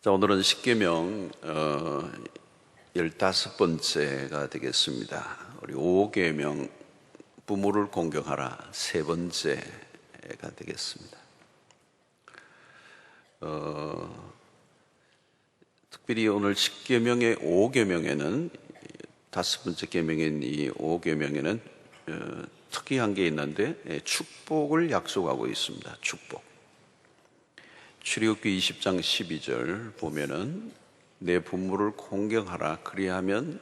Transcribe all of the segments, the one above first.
자, 오늘은 십계명 15번째가 되겠습니다. 우리 5계명 부모를 공경하라 세 번째가 되겠습니다. 특별히 오늘 십계명의 5계명에는 다섯 번째 계명인 이 5계명에는 특이한 게 있는데 축복을 약속하고 있습니다. 축복. 출애굽기 20장 12절 보면은 내 부모를 공경하라 그리하면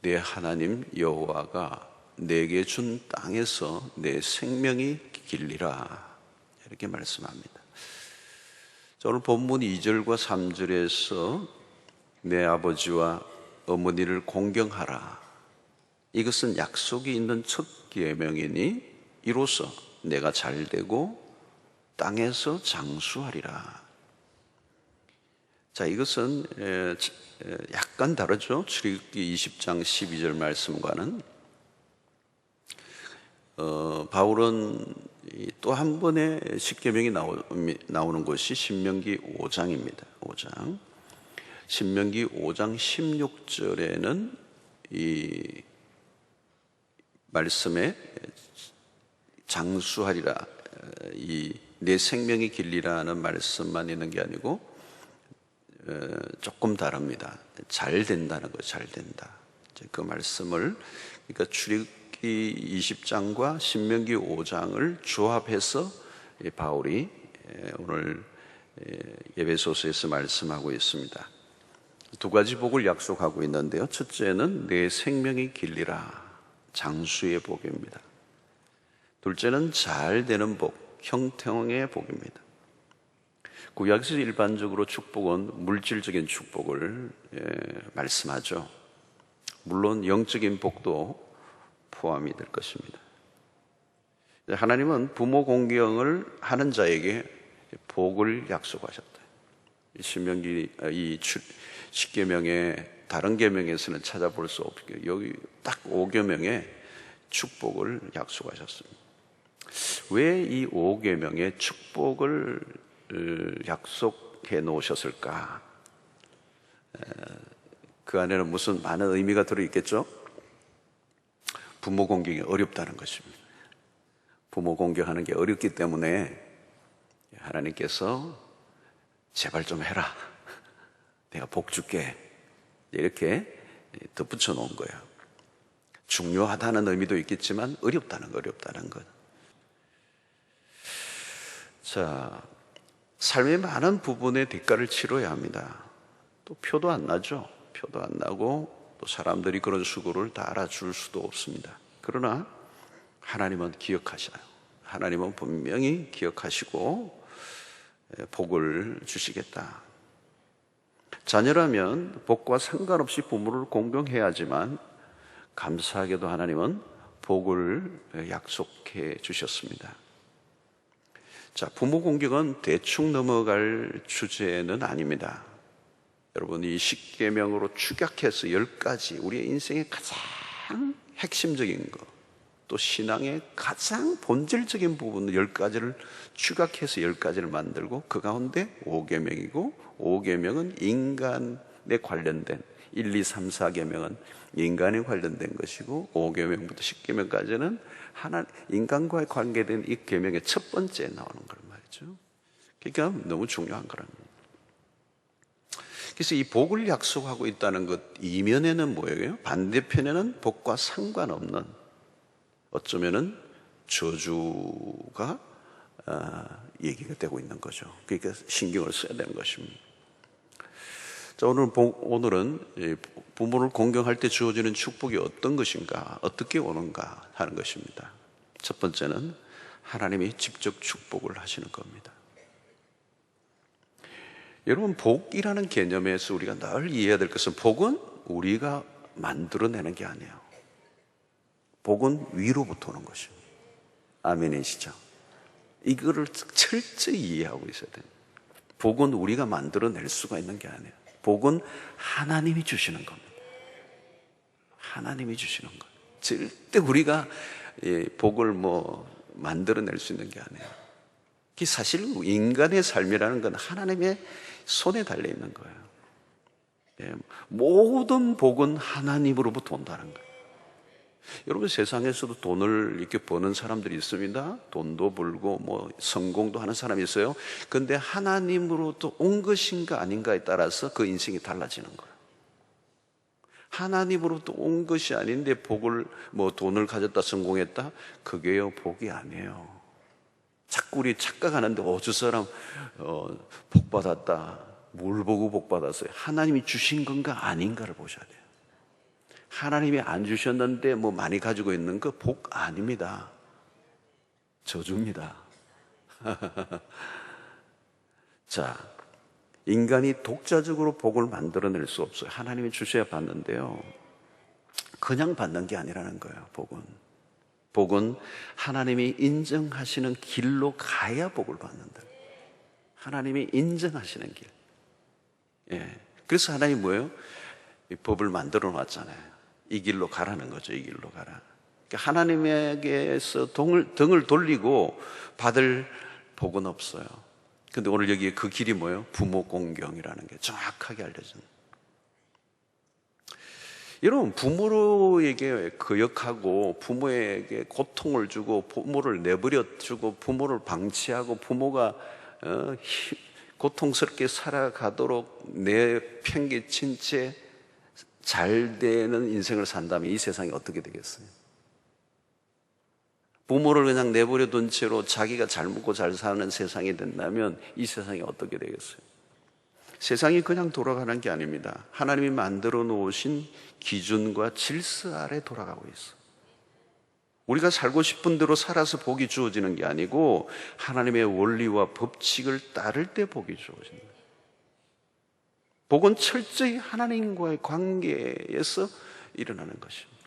내 하나님 여호와가 내게 준 땅에서 내 생명이 길리라 이렇게 말씀합니다. 자, 오늘 본문 2절과 3절에서 내 아버지와 어머니를 공경하라, 이것은 약속이 있는 첫 계명이니 이로써 내가 잘되고 땅에서 장수하리라. 자, 이것은 약간 다르죠. 출애굽기 20장 12절 말씀과는. 바울은 또 한 번의 십계명이 나오는 것이 신명기 5장입니다. 5장. 신명기 5장 16절에는 이 말씀에 장수하리라, 이 내 생명이 길리라는 말씀만 있는 게 아니고 조금 다릅니다. 잘 된다는 거, 잘 된다. 그 말씀을, 그러니까 출애굽기 20장과 신명기 5장을 조합해서 바울이 오늘 에베소서에서 말씀하고 있습니다. 두 가지 복을 약속하고 있는데요. 첫째는 내 생명이 길리라, 장수의 복입니다. 둘째는 잘 되는 복, 형통의 복입니다. 구약에서 일반적으로 축복은 물질적인 축복을 말씀하죠. 물론 영적인 복도 포함이 될 것입니다. 하나님은 부모 공경을 하는 자에게 복을 약속하셨다. 신명기 이 십계명의 다른 계명에서는 찾아볼 수 없게 여기 딱 5계명에 축복을 약속하셨습니다. 왜 이 5계명의 축복을 약속해 놓으셨을까? 그 안에는 무슨 많은 의미가 들어있겠죠? 부모 공경이 어렵다는 것입니다. 부모 공경하는 게 어렵기 때문에 하나님께서 제발 좀 해라, 내가 복 줄게, 이렇게 덧붙여 놓은 거예요. 중요하다는 의미도 있겠지만 어렵다는 것. 자, 삶의 많은 부분의 대가를 치러야 합니다. 또 표도 안 나죠. 표도 안 나고 또 사람들이 그런 수고를 다 알아줄 수도 없습니다. 그러나 하나님은 기억하셔요. 하나님은 분명히 기억하시고 복을 주시겠다. 자녀라면 복과 상관없이 부모를 공경해야 하지만 감사하게도 하나님은 복을 약속해 주셨습니다. 자, 부모 공경은 대충 넘어갈 주제는 아닙니다. 여러분, 이 십계명으로 축약해서 10가지, 우리의 인생의 가장 핵심적인 것, 또 신앙의 가장 본질적인 부분 10가지를 축약해서 10가지를 만들고 그 가운데 5계명이고 5계명은 인간에 관련된 1, 2, 3, 4계명은 인간에 관련된 것이고 5계명부터 10계명까지는 인간과의 관계된 이 계명의 첫 번째에 나오는 거란 말이죠. 그러니까 너무 중요한 거랍니다. 그래서 이 복을 약속하고 있다는 것 이면에는 뭐예요? 반대편에는 복과 상관없는, 어쩌면은 저주가 얘기가 되고 있는 거죠. 그러니까 신경을 써야 되는 것입니다. 자, 오늘은 부모를 공경할 때 주어지는 축복이 어떤 것인가, 어떻게 오는가 하는 것입니다. 첫 번째는 하나님이 직접 축복을 하시는 겁니다. 여러분, 복이라는 개념에서 우리가 늘 이해해야 될 것은, 복은 우리가 만들어내는 게 아니에요. 복은 위로부터 오는 것입니다. 아멘이시죠? 이거를 철저히 이해하고 있어야 돼요. 복은 우리가 만들어낼 수가 있는 게 아니에요. 복은 하나님이 주시는 겁니다. 하나님이 주시는 거예요. 절대 우리가 복을 만들어낼 수 있는 게 아니에요. 사실 인간의 삶이라는 건 하나님의 손에 달려 있는 거예요. 예, 모든 복은 하나님으로부터 온다는 거예요. 여러분, 세상에서도 돈을 이렇게 버는 사람들이 있습니다. 돈도 벌고 뭐 성공도 하는 사람이 있어요. 그런데 하나님으로부터 온 것인가 아닌가에 따라서 그 인생이 달라지는 거예요. 하나님으로부터 온 것이 아닌데 복을, 뭐 돈을 가졌다 성공했다, 그게요 복이 아니에요. 자꾸 우리 착각하는데 저 사람 복 받았다. 뭘 보고 복 받았어요? 하나님이 주신 건가 아닌가를 보셔야 돼요. 하나님이 안 주셨는데 뭐 많이 가지고 있는 거 복 아닙니다. 저주입니다. 자, 인간이 독자적으로 복을 만들어낼 수 없어요. 하나님이 주셔야 받는데요, 그냥 받는 게 아니라는 거예요. 복은 하나님이 인정하시는 길로 가야 복을 받는다. 하나님이 인정하시는 길. 예. 그래서 하나님이 뭐예요? 이 법을 만들어 놨잖아요. 이 길로 가라는 거죠. 이 길로 가라. 그러니까 하나님에게서 등을 돌리고 받을 복은 없어요. 근데 오늘 여기에 그 길이 뭐예요? 부모 공경이라는 게 정확하게 알려진. 여러분, 부모에게 거역하고 부모에게 고통을 주고 부모를 내버려 주고 부모를 방치하고 부모가 고통스럽게 살아가도록 내팽개친 채 잘 되는 인생을 산다면 이 세상이 어떻게 되겠어요? 부모를 그냥 내버려 둔 채로 자기가 잘 먹고 잘 사는 세상이 된다면 이 세상이 어떻게 되겠어요? 세상이 그냥 돌아가는 게 아닙니다. 하나님이 만들어 놓으신 기준과 질서 아래 돌아가고 있어요. 우리가 살고 싶은 대로 살아서 복이 주어지는 게 아니고 하나님의 원리와 법칙을 따를 때 복이 주어지는 거예요. 복은 철저히 하나님과의 관계에서 일어나는 것입니다.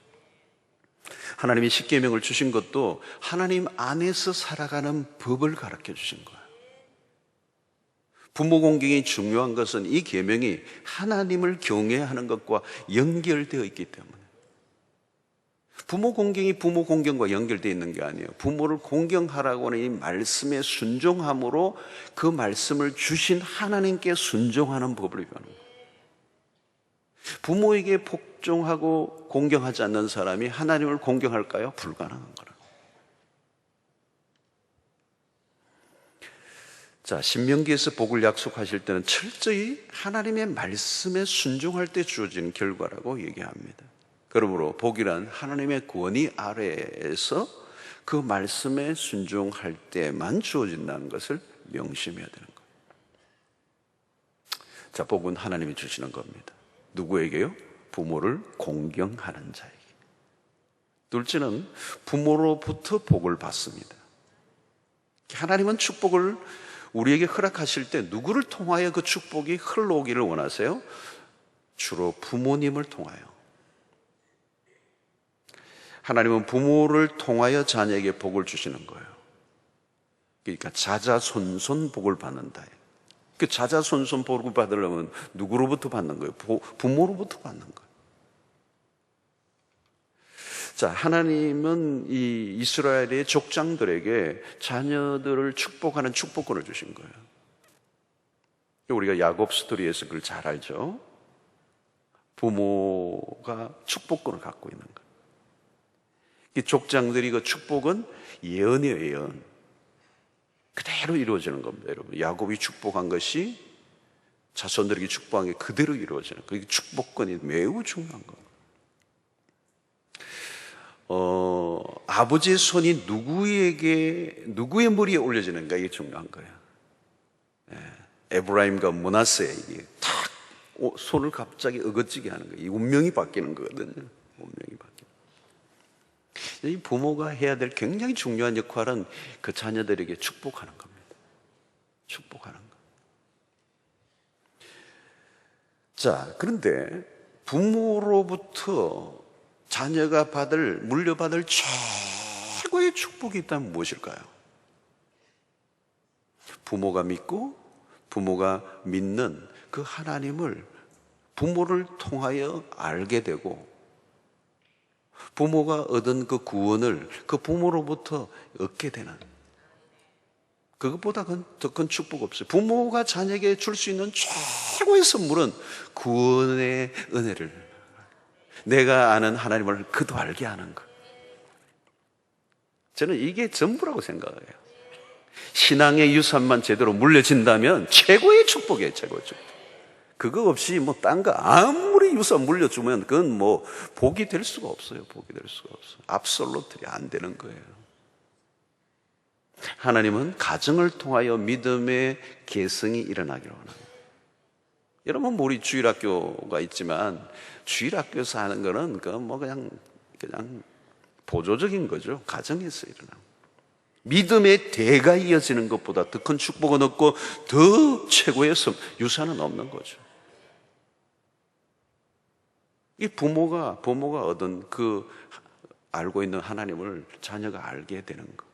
하나님이 십계명을 주신 것도 하나님 안에서 살아가는 법을 가르쳐 주신 거예요. 부모 공경이 중요한 것은 이 계명이 하나님을 경외하는 것과 연결되어 있기 때문에. 부모 공경이 부모 공경과 연결되어 있는 게 아니에요. 부모를 공경하라고 하는 이 말씀에 순종함으로 그 말씀을 주신 하나님께 순종하는 법을 배우는 거예요. 부모에게 복종하고 공경하지 않는 사람이 하나님을 공경할까요? 불가능한 거라고. 자, 신명기에서 복을 약속하실 때는 철저히 하나님의 말씀에 순종할 때 주어지는 결과라고 얘기합니다. 그러므로 복이란 하나님의 권위 아래에서 그 말씀에 순종할 때만 주어진다는 것을 명심해야 되는 거예요. 자, 복은 하나님이 주시는 겁니다. 누구에게요? 부모를 공경하는 자에게. 둘째는 부모로부터 복을 받습니다. 하나님은 축복을 우리에게 허락하실 때 누구를 통하여 그 축복이 흘러오기를 원하세요? 주로 부모님을 통하여. 하나님은 부모를 통하여 자녀에게 복을 주시는 거예요. 그러니까 자자손손 복을 받는다. 그 자자손손 복을 받으려면 누구로부터 받는 거예요? 부모로부터 받는 거예요. 자, 하나님은 이 이스라엘의 족장들에게 자녀들을 축복하는 축복권을 주신 거예요. 우리가 야곱 스토리에서 그걸 잘 알죠? 부모가 축복권을 갖고 있는 거예요. 이 족장들이 그 축복은 예언이에요, 예언. 그대로 이루어지는 겁니다, 여러분. 야곱이 축복한 것이 자손들에게 축복한 게 그대로 이루어지는 거예요. 그 축복권이 매우 중요한 겁니다. 아버지의 손이 누구의 머리에 올려지는가, 이게 중요한 거예요. 에브라임과 므낫세, 이게 탁 손을 갑자기 어긋지게 하는 거예요. 이 운명이 바뀌는 거거든요. 운명이 바뀌는. 이 부모가 해야 될 굉장히 중요한 역할은 그 자녀들에게 축복하는 겁니다. 축복하는 것. 자, 그런데 부모로부터 자녀가 물려받을 최고의 축복이 있다면 무엇일까요? 부모가 믿고 부모가 믿는 그 하나님을 부모를 통하여 알게 되고 부모가 얻은 그 구원을 그 부모로부터 얻게 되는, 그것보다 더 큰 축복 없어요. 부모가 자녀에게 줄 수 있는 최고의 선물은 구원의 은혜를, 내가 아는 하나님을 그도 알게 하는 것. 저는 이게 전부라고 생각해요. 신앙의 유산만 제대로 물려진다면 최고의 축복이에요, 최고의 축복. 그거 없이 뭐 딴 거 아무리 유산 물려주면 그건 뭐 복이 될 수가 없어요. 복이 될 수가 없어요. 압솔루트리 안 되는 거예요. 하나님은 가정을 통하여 믿음의 계승이 일어나기를 원합니다. 여러분, 뭐 우리 주일학교가 있지만 주일학교에서 하는 거는 그냥 보조적인 거죠. 가정에서 일어나는. 믿음의 대가 이어지는 것보다 더 큰 축복은 없고 더 최고의 유산은 없는 거죠. 이 부모가 얻은 그 알고 있는 하나님을 자녀가 알게 되는 것.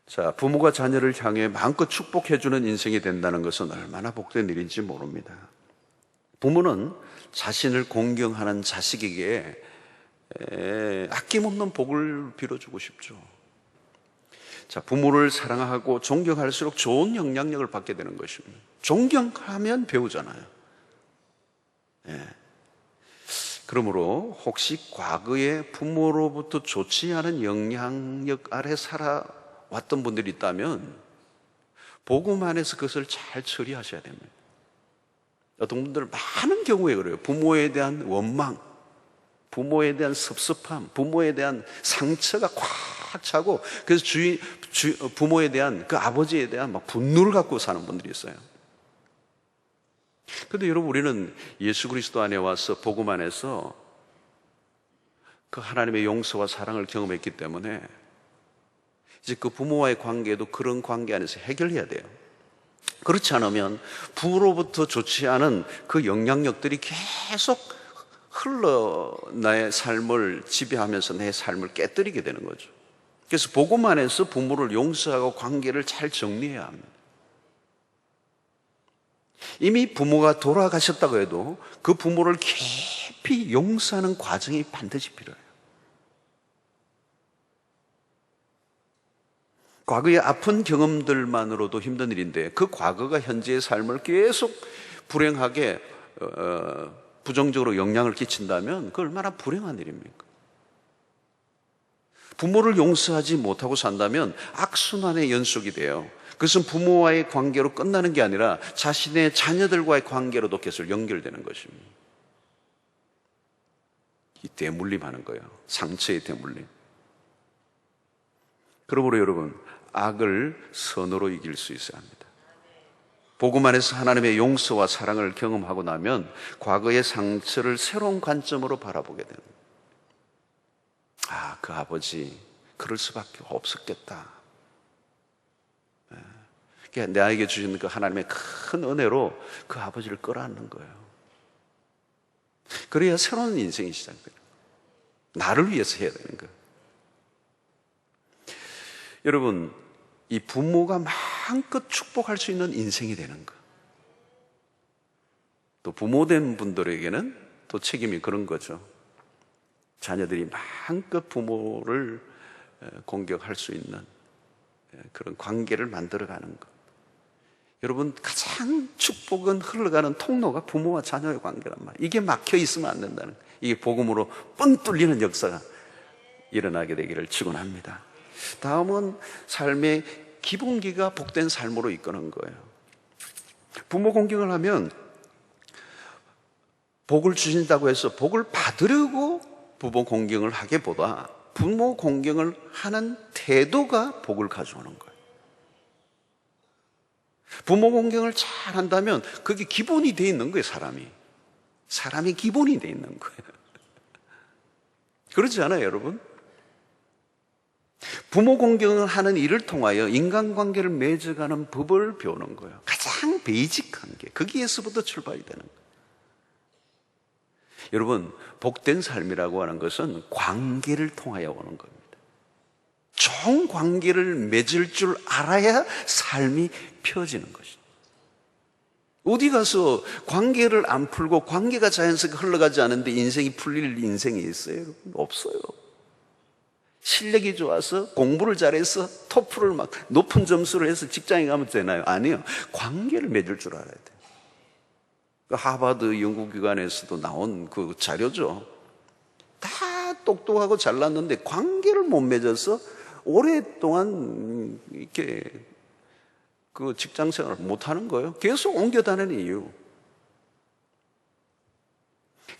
자, 부모가 자녀를 향해 마음껏 축복해주는 인생이 된다는 것은 얼마나 복된 일인지 모릅니다. 부모는 자신을 공경하는 자식에게 아낌없는 복을 빌어주고 싶죠. 자, 부모를 사랑하고 존경할수록 좋은 영향력을 받게 되는 것입니다. 존경하면 배우잖아요. 그러므로 혹시 과거에 부모로부터 좋지 않은 영향력 아래 살아왔던 분들이 있다면 복음 안에서 그것을 잘 처리하셔야 됩니다. 어떤 분들 많은 경우에 그래요. 부모에 대한 원망, 부모에 대한 섭섭함, 부모에 대한 상처가 꽉 차고, 그래서 부모에 대한, 그 아버지에 대한 막 분노를 갖고 사는 분들이 있어요. 그런데 여러분, 우리는 예수 그리스도 안에 와서 복음 안에서 그 하나님의 용서와 사랑을 경험했기 때문에 이제 그 부모와의 관계도 그런 관계 안에서 해결해야 돼요. 그렇지 않으면 부모로부터 좋지 않은 그 영향력들이 계속 흘러 나의 삶을 지배하면서 내 삶을 깨뜨리게 되는 거죠. 그래서 복음 안에서 부모를 용서하고 관계를 잘 정리해야 합니다. 이미 부모가 돌아가셨다고 해도 그 부모를 깊이 용서하는 과정이 반드시 필요해요. 과거의 아픈 경험들만으로도 힘든 일인데 그 과거가 현재의 삶을 계속 불행하게 부정적으로 영향을 끼친다면 그 얼마나 불행한 일입니까? 부모를 용서하지 못하고 산다면 악순환의 연속이 돼요. 그것은 부모와의 관계로 끝나는 게 아니라 자신의 자녀들과의 관계로도 계속 연결되는 것입니다. 이 대물림하는 거예요. 상처의 대물림. 그러므로 여러분, 악을 선으로 이길 수 있어야 합니다. 복음 안에서 하나님의 용서와 사랑을 경험하고 나면 과거의 상처를 새로운 관점으로 바라보게 됩니다. 아, 그 아버지 그럴 수밖에 없었겠다. 그러니까 나에게 주신 그 하나님의 큰 은혜로 그 아버지를 끌어안는 거예요. 그래야 새로운 인생이 시작돼요. 나를 위해서 해야 되는 거예요. 여러분, 이 부모가 마음껏 축복할 수 있는 인생이 되는 것. 또 부모된 분들에게는 또 책임이 그런 거죠. 자녀들이 마음껏 부모를 공격할 수 있는 그런 관계를 만들어가는 것. 여러분, 가장 축복은 흘러가는 통로가 부모와 자녀의 관계란 말이에요. 이게 막혀 있으면 안 된다는 거예요. 이게 복음으로 뻥 뚫리는 역사가 일어나게 되기를 축원합니다. 다음은 삶의 기본기가 복된 삶으로 이끄는 거예요. 부모 공경을 하면 복을 주신다고 해서 복을 받으려고 부모 공경을 하기보다 부모 공경을 하는 태도가 복을 가져오는 거예요. 부모 공경을 잘 한다면 그게 기본이 돼 있는 거예요, 사람이 기본이 돼 있는 거예요. 그렇지 않아요, 여러분? 부모 공경을 하는 일을 통하여 인간관계를 맺어가는 법을 배우는 거예요. 가장 베이직한 게 거기에서부터 출발이 되는 거예요. 여러분, 복된 삶이라고 하는 것은 관계를 통하여 오는 겁니다. 좋은 관계를 맺을 줄 알아야 삶이 펴지는 것입니다. 어디 가서 관계를 안 풀고 관계가 자연스럽게 흘러가지 않는데 인생이 풀릴 인생이 있어요? 없어요. 실력이 좋아서 공부를 잘해서 토플을 막 높은 점수를 해서 직장에 가면 되나요? 아니요. 관계를 맺을 줄 알아야 돼요. 하버드 연구기관에서도 나온 그 자료죠. 다 똑똑하고 잘났는데 관계를 못 맺어서 오랫동안 이렇게 그 직장 생활을 못 하는 거예요. 계속 옮겨 다니는 이유.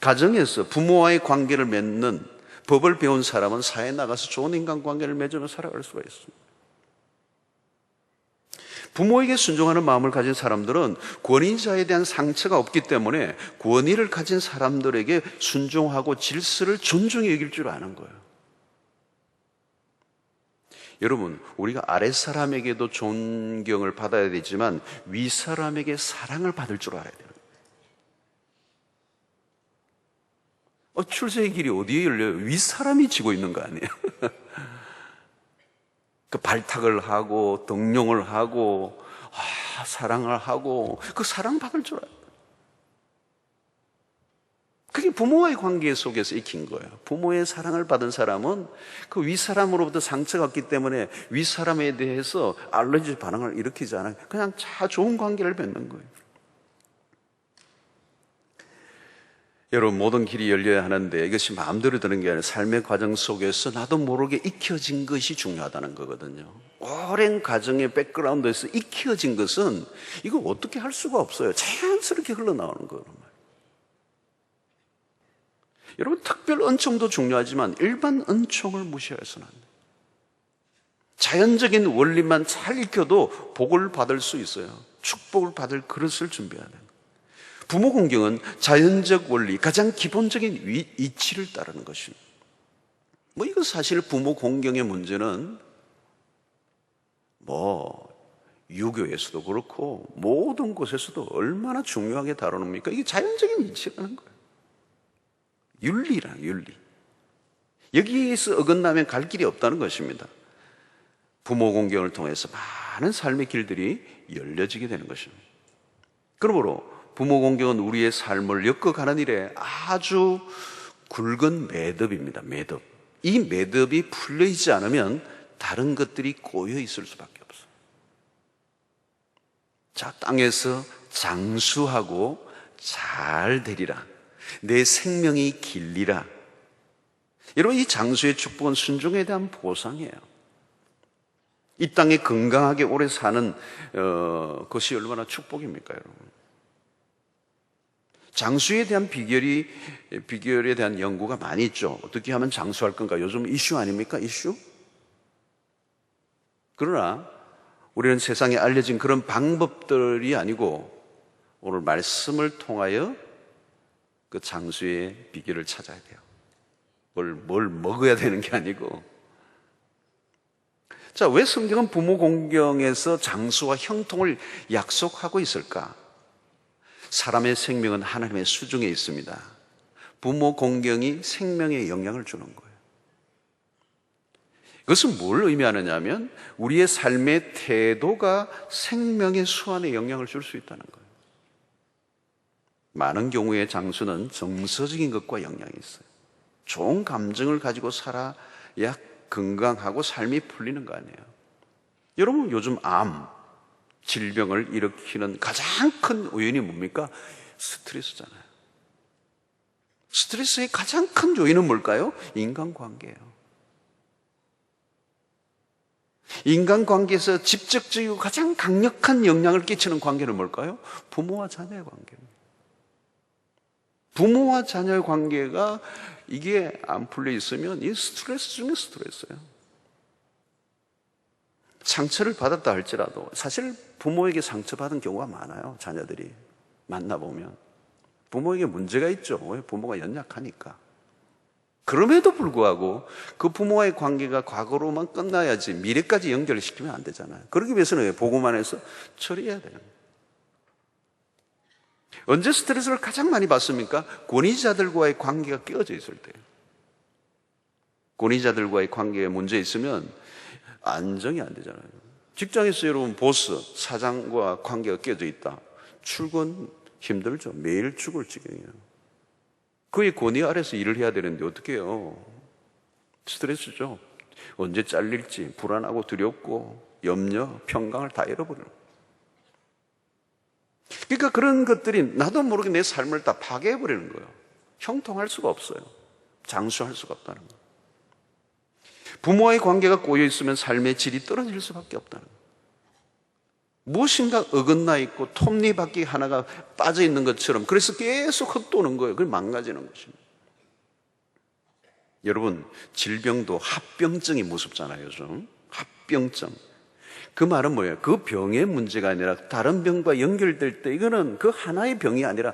가정에서 부모와의 관계를 맺는 법을 배운 사람은 사회에 나가서 좋은 인간관계를 맺으며 살아갈 수가 있습니다. 부모에게 순종하는 마음을 가진 사람들은 권위자에 대한 상처가 없기 때문에 권위를 가진 사람들에게 순종하고 질서를 존중히 여길 줄 아는 거예요. 여러분, 우리가 아랫사람에게도 존경을 받아야 되지만 윗사람에게 사랑을 받을 줄 알아야 돼요. 출세의 길이 어디에 열려요? 윗사람이 지고 있는 거 아니에요? 그 발탁을 하고 등용을 하고 사랑을 하고 그 사랑받을 줄 알아요. 그게 부모와의 관계 속에서 익힌 거예요. 부모의 사랑을 받은 사람은 그 윗사람으로부터 상처가 없기 때문에 윗사람에 대해서 알러지 반응을 일으키지 않아요. 그냥 좋은 관계를 맺는 거예요. 여러분, 모든 길이 열려야 하는데 이것이 마음대로 되는 게 아니라 삶의 과정 속에서 나도 모르게 익혀진 것이 중요하다는 거거든요. 오랜 가정의 백그라운드에서 익혀진 것은 이거 어떻게 할 수가 없어요. 자연스럽게 흘러나오는 거예요. 여러분, 특별 은총도 중요하지만 일반 은총을 무시해서는 안 돼요. 자연적인 원리만 잘 익혀도 복을 받을 수 있어요. 축복을 받을 그릇을 준비해야 돼요. 부모 공경은 자연적 원리, 가장 기본적인 이치를 따르는 것입니다. 이거 사실 부모 공경의 문제는 유교에서도 그렇고 모든 곳에서도 얼마나 중요하게 다루는입니까? 이게 자연적인 이치라는 거예요. 윤리. 여기에서 어긋나면 갈 길이 없다는 것입니다. 부모 공경을 통해서 많은 삶의 길들이 열려지게 되는 것입니다. 그러므로 부모 공경은 우리의 삶을 엮어가는 일에 아주 굵은 매듭입니다. 매듭. 이 매듭이 풀려있지 않으면 다른 것들이 꼬여 있을 수밖에 없어요. 자, 땅에서 장수하고 잘 되리라. 내 생명이 길리라. 여러분, 이 장수의 축복은 순종에 대한 보상이에요. 이 땅에 건강하게 오래 사는 것이 얼마나 축복입니까, 여러분? 장수에 대한 비결에 대한 연구가 많이 있죠. 어떻게 하면 장수할 건가? 요즘 이슈 아닙니까? 이슈? 그러나 우리는 세상에 알려진 그런 방법들이 아니고 오늘 말씀을 통하여 그 장수의 비결을 찾아야 돼요. 뭘 먹어야 되는 게 아니고. 자, 왜 성경은 부모 공경에서 장수와 형통을 약속하고 있을까? 사람의 생명은 하나님의 수중에 있습니다. 부모 공경이 생명에 영향을 주는 거예요. 이것은 뭘 의미하느냐 하면 우리의 삶의 태도가 생명의 수완에 영향을 줄 수 있다는 거예요. 많은 경우에 장수는 정서적인 것과 영향이 있어요. 좋은 감정을 가지고 살아야 건강하고 삶이 풀리는 거 아니에요. 여러분, 요즘 암, 질병을 일으키는 가장 큰 요인이 뭡니까? 스트레스잖아요. 스트레스의 가장 큰 요인은 뭘까요? 인간관계예요. 인간관계에서 직접적이고 가장 강력한 영향을 끼치는 관계는 뭘까요? 부모와 자녀의 관계입니다. 부모와 자녀의 관계가 이게 안 풀려 있으면 이 스트레스 중에 스트레스예요. 상처를 받았다 할지라도 사실 부모에게 상처받은 경우가 많아요. 자녀들이 만나보면 부모에게 문제가 있죠. 왜? 부모가 연약하니까. 그럼에도 불구하고 그 부모와의 관계가 과거로만 끝나야지 미래까지 연결시키면 안 되잖아요. 그러기 위해서는 보고만 해서 처리해야 돼요. 언제 스트레스를 가장 많이 받습니까? 권위자들과의 관계가 깨어져 있을 때. 권위자들과의 관계에 문제 있으면 안정이 안 되잖아요. 직장에서 여러분 보스, 사장과 관계가 깨져 있다. 출근 힘들죠. 매일 죽을 지경이에요. 그의 권위 아래서 일을 해야 되는데 어떻게 해요? 스트레스죠. 언제 잘릴지 불안하고 두렵고 염려, 평강을 다 잃어버리는 거예요. 그러니까 그런 것들이 나도 모르게 내 삶을 다 파괴해버리는 거예요. 형통할 수가 없어요. 장수할 수가 없다는 거예요. 부모와의 관계가 꼬여있으면 삶의 질이 떨어질 수밖에 없다는 거예요. 무엇인가 어긋나 있고 톱니바퀴 하나가 빠져있는 것처럼 그래서 계속 헛도는 거예요. 그게 망가지는 것입니다. 여러분, 질병도 합병증이 무섭잖아요. 요즘 합병증. 그 말은 뭐예요? 그 병의 문제가 아니라 다른 병과 연결될 때 이거는 그 하나의 병이 아니라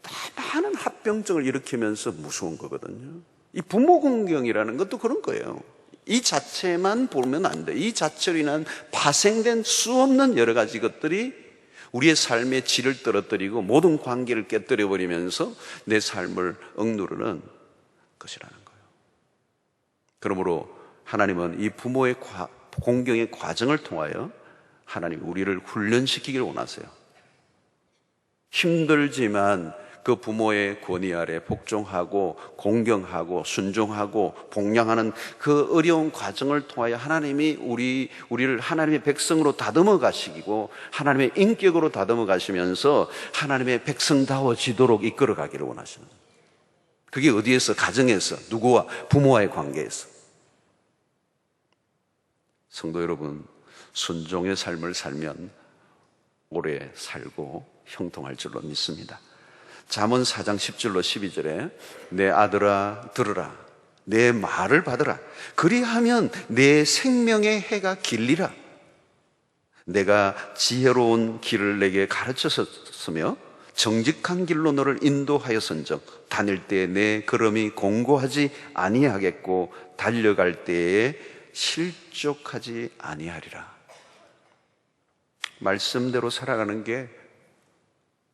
다 많은 합병증을 일으키면서 무서운 거거든요. 이 부모 공경이라는 것도 그런 거예요. 이 자체만 보면 안 돼. 이 자체로 인한 파생된 수 없는 여러 가지 것들이 우리의 삶의 질을 떨어뜨리고 모든 관계를 깨뜨려 버리면서 내 삶을 억누르는 것이라는 거예요. 그러므로 하나님은 이 부모의 공경의 과정을 통하여 하나님 우리를 훈련시키기를 원하세요. 힘들지만 그 부모의 권위 아래 복종하고 공경하고 순종하고 복양하는 그 어려운 과정을 통하여 하나님이 우리를 하나님의 백성으로 다듬어 가시고 하나님의 인격으로 다듬어 가시면서 하나님의 백성다워지도록 이끌어 가기를 원하시는 거예요. 그게 어디에서? 가정에서. 누구와? 부모와의 관계에서. 성도 여러분, 순종의 삶을 살면 오래 살고 형통할 줄로 믿습니다. 잠언 4장 10절로 12절에 내 아들아 들으라, 내 말을 받으라. 그리하면 내 생명의 해가 길리라. 내가 지혜로운 길을 내게 가르쳤으며 정직한 길로 너를 인도하였은즉 다닐 때에 내 걸음이 공고하지 아니하겠고 달려갈 때에 실족하지 아니하리라. 말씀대로 살아가는 게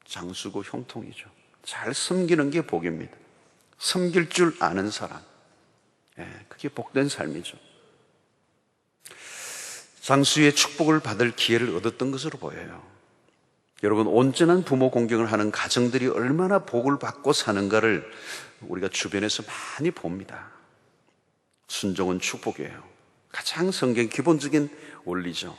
장수고 형통이죠. 잘 섬기는 게 복입니다. 섬길 줄 아는 사람, 그게 복된 삶이죠. 장수의 축복을 받을 기회를 얻었던 것으로 보여요. 여러분, 온전한 부모 공경을 하는 가정들이 얼마나 복을 받고 사는가를 우리가 주변에서 많이 봅니다. 순종은 축복이에요. 가장 성경 기본적인 원리죠.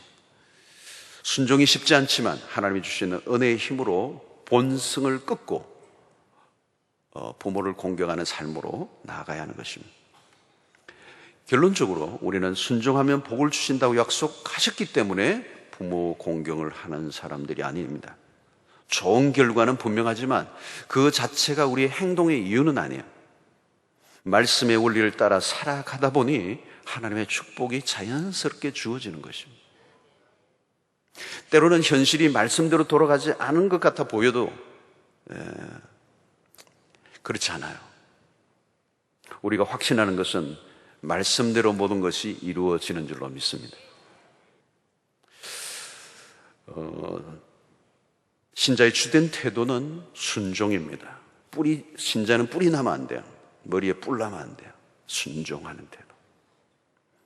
순종이 쉽지 않지만 하나님이 주시는 은혜의 힘으로 본성을 끊고 부모를 공경하는 삶으로 나아가야 하는 것입니다. 결론적으로 우리는 순종하면 복을 주신다고 약속하셨기 때문에 부모 공경을 하는 사람들이 아닙니다. 좋은 결과는 분명하지만 그 자체가 우리의 행동의 이유는 아니에요. 말씀의 원리를 따라 살아가다 보니 하나님의 축복이 자연스럽게 주어지는 것입니다. 때로는 현실이 말씀대로 돌아가지 않은 것 같아 보여도 그렇지 않아요. 우리가 확신하는 것은 말씀대로 모든 것이 이루어지는 줄로 믿습니다. 신자의 주된 태도는 순종입니다. 신자는 뿔이 나면 안 돼요. 머리에 뿔 나면 안 돼요. 순종하는 태도.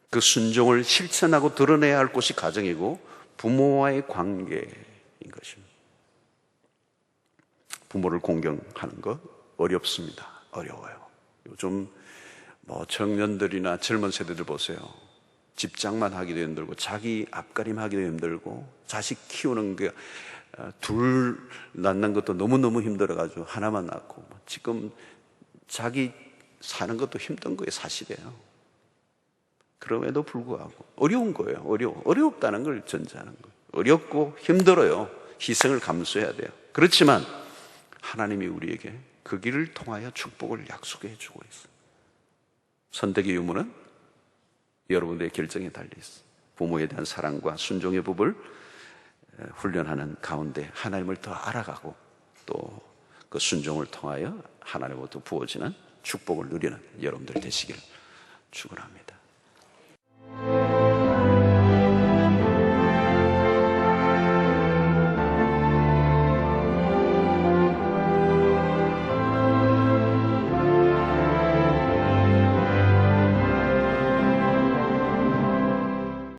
그 순종을 실천하고 드러내야 할 곳이 가정이고 부모와의 관계인 것입니다. 부모를 공경하는 것 어렵습니다. 어려워요. 요즘 청년들이나 젊은 세대들 보세요. 집장만 하기도 힘들고 자기 앞가림하기도 힘들고 자식 키우는 게 둘 낳는 것도 너무너무 힘들어가지고 하나만 낳고 지금 자기 사는 것도 힘든 거예요. 사실이에요. 그럼에도 불구하고 어려운 거예요. 어렵다는 걸 전제하는 거예요. 어렵고 힘들어요. 희생을 감수해야 돼요. 그렇지만 하나님이 우리에게 그 길을 통하여 축복을 약속해 주고 있어요. 선택의 유무는 여러분들의 결정에 달려 있어요. 부모에 대한 사랑과 순종의 법을 훈련하는 가운데 하나님을 더 알아가고 또 그 순종을 통하여 하나님으로부터 부어지는 축복을 누리는 여러분들 되시기를 축원합니다.